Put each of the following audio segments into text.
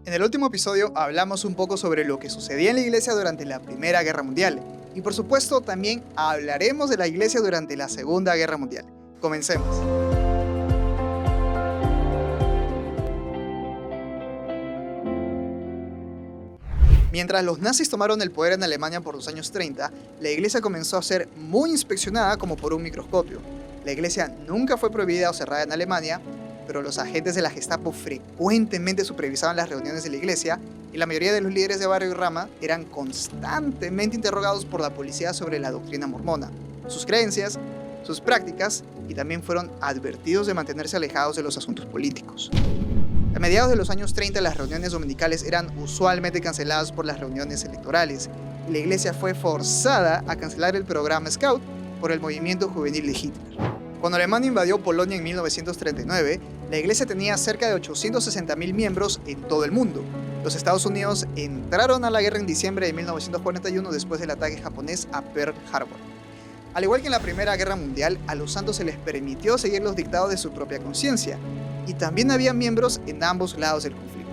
En el último episodio hablamos un poco sobre lo que sucedía en la iglesia durante la Primera Guerra Mundial y por supuesto también hablaremos de la iglesia durante la Segunda Guerra Mundial. Comencemos. Mientras los nazis tomaron el poder en Alemania por los años 30, la iglesia comenzó a ser muy inspeccionada como por un microscopio. La iglesia nunca fue prohibida o cerrada en Alemania, pero los agentes de la Gestapo frecuentemente supervisaban las reuniones de la iglesia y la mayoría de los líderes de barrio y rama eran constantemente interrogados por la policía sobre la doctrina mormona, sus creencias, sus prácticas y también fueron advertidos de mantenerse alejados de los asuntos políticos. A mediados de los años 30 las reuniones dominicales eran usualmente canceladas por las reuniones electorales y la iglesia fue forzada a cancelar el programa Scout por el movimiento juvenil de Hitler. Cuando Alemania invadió Polonia en 1939, la iglesia tenía cerca de 860.000 miembros en todo el mundo. Los Estados Unidos entraron a la guerra en diciembre de 1941 después del ataque japonés a Pearl Harbor. Al igual que en la Primera Guerra Mundial, a los santos se les permitió seguir los dictados de su propia conciencia, y también había miembros en ambos lados del conflicto.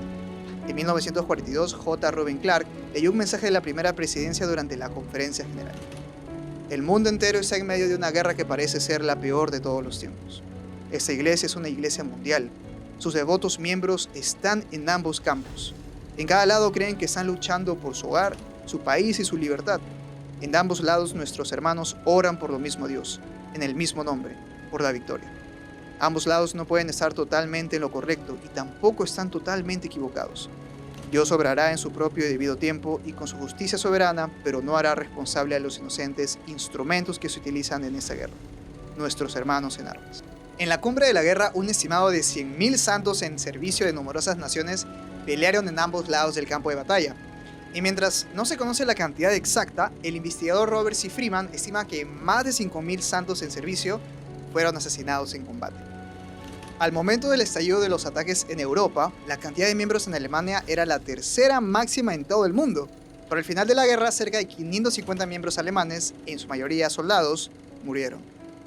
En 1942, J. Reuben Clark leyó un mensaje de la primera presidencia durante la Conferencia General. El mundo entero está en medio de una guerra que parece ser la peor de todos los tiempos. Esta iglesia es una iglesia mundial. Sus devotos miembros están en ambos campos. En cada lado creen que están luchando por su hogar, su país y su libertad. En ambos lados nuestros hermanos oran por lo mismo Dios, en el mismo nombre, por la victoria. Ambos lados no pueden estar totalmente en lo correcto y tampoco están totalmente equivocados. Dios obrará en su propio y debido tiempo y con su justicia soberana, pero no hará responsable a los inocentes instrumentos que se utilizan en esta guerra, nuestros hermanos en armas. En la cumbre de la guerra, un estimado de 100.000 santos en servicio de numerosas naciones pelearon en ambos lados del campo de batalla. Y mientras no se conoce la cantidad exacta, el investigador Robert C. Freeman estima que más de 5.000 santos en servicio fueron asesinados en combate. Al momento del estallido de los ataques en Europa, la cantidad de miembros en Alemania era la tercera máxima en todo el mundo. Por el final de la guerra, cerca de 550 miembros alemanes, en su mayoría soldados, murieron.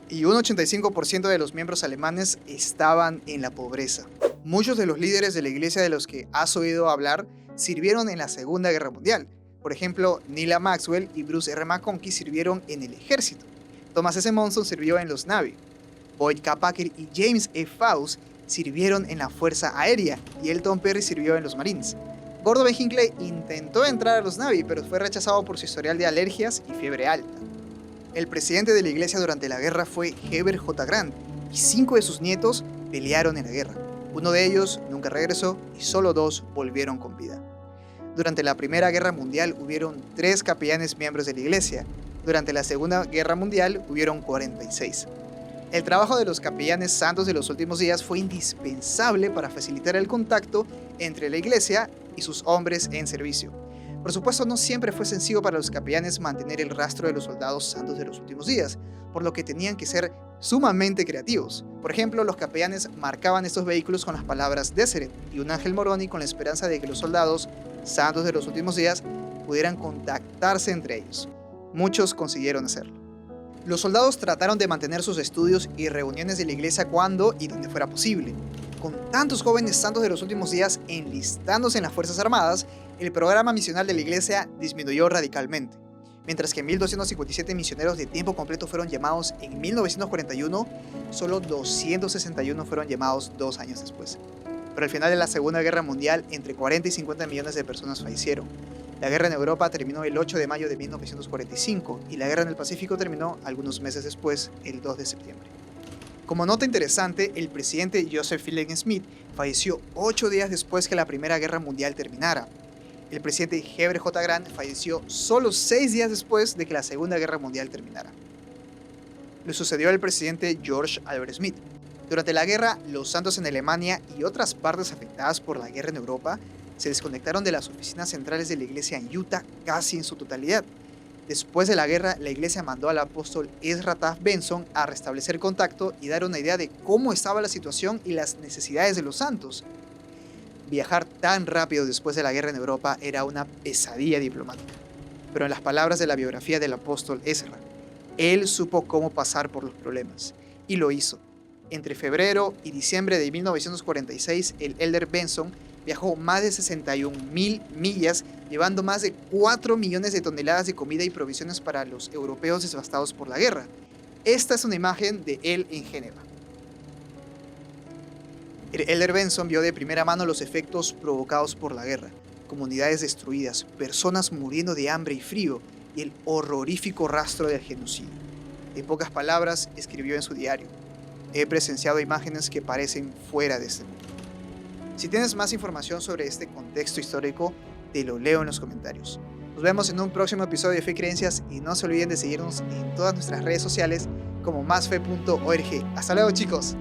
Y un 85% de los miembros alemanes estaban en la pobreza. Muchos de los líderes de la iglesia de los que has oído hablar sirvieron en la Segunda Guerra Mundial. Por ejemplo, Neil A. Maxwell y Bruce R. McConkie sirvieron en el ejército. Thomas S. Monson sirvió en los Navy. Boyd K. Packer y James E. Faust sirvieron en la Fuerza Aérea y Elton Perry sirvió en los Marines. Gordon B. Hinckley intentó entrar a los Navy, pero fue rechazado por su historial de alergias y fiebre alta. El presidente de la iglesia durante la guerra fue Heber J. Grant y 5 de sus nietos pelearon en la guerra. Uno de ellos nunca regresó y solo 2 volvieron con vida. Durante la Primera Guerra Mundial hubieron 3 capellanes miembros de la iglesia. Durante la Segunda Guerra Mundial hubieron 46. El trabajo de los capellanes santos de los últimos días fue indispensable para facilitar el contacto entre la iglesia y sus hombres en servicio. Por supuesto, no siempre fue sencillo para los capellanes mantener el rastro de los soldados santos de los últimos días, por lo que tenían que ser sumamente creativos. Por ejemplo, los capellanes marcaban estos vehículos con las palabras Deseret y un ángel Moroni con la esperanza de que los soldados santos de los últimos días pudieran contactarse entre ellos. Muchos consiguieron hacerlo. Los soldados trataron de mantener sus estudios y reuniones de la iglesia cuando y donde fuera posible. Con tantos jóvenes santos de los últimos días enlistándose en las Fuerzas Armadas, el programa misional de la iglesia disminuyó radicalmente. Mientras que 1.257 misioneros de tiempo completo fueron llamados en 1941, solo 261 fueron llamados 2 años después. Pero al final de la Segunda Guerra Mundial, entre 40 y 50 millones de personas fallecieron. La guerra en Europa terminó el 8 de mayo de 1945 y la guerra en el Pacífico terminó algunos meses después, el 2 de septiembre. Como nota interesante, el presidente Joseph Fielding Smith falleció 8 días después que la Primera Guerra Mundial terminara. El presidente Heber J. Grant falleció solo 6 días después de que la Segunda Guerra Mundial terminara. Le sucedió al presidente George Albert Smith. Durante la guerra, los santos en Alemania y otras partes afectadas por la guerra en Europa se desconectaron de las oficinas centrales de la iglesia en Utah casi en su totalidad. Después de la guerra, la iglesia mandó al apóstol Ezra Taft Benson a restablecer contacto y dar una idea de cómo estaba la situación y las necesidades de los santos. Viajar tan rápido después de la guerra en Europa era una pesadilla diplomática. Pero en las palabras de la biografía del apóstol Ezra, él supo cómo pasar por los problemas, y lo hizo. Entre febrero y diciembre de 1946, el elder Benson viajó más de 61.000 millas, llevando más de 4 millones de toneladas de comida y provisiones para los europeos devastados por la guerra. Esta es una imagen de él en Génova. Elder Benson vio de primera mano los efectos provocados por la guerra: comunidades destruidas, personas muriendo de hambre y frío, y el horrorífico rastro del genocidio. En pocas palabras, escribió en su diario: he presenciado imágenes que parecen fuera de este mundo. Si tienes más información sobre este contexto histórico, te lo leo en los comentarios. Nos vemos en un próximo episodio de Fe y Creencias y no se olviden de seguirnos en todas nuestras redes sociales como másfe.org. Hasta luego, chicos.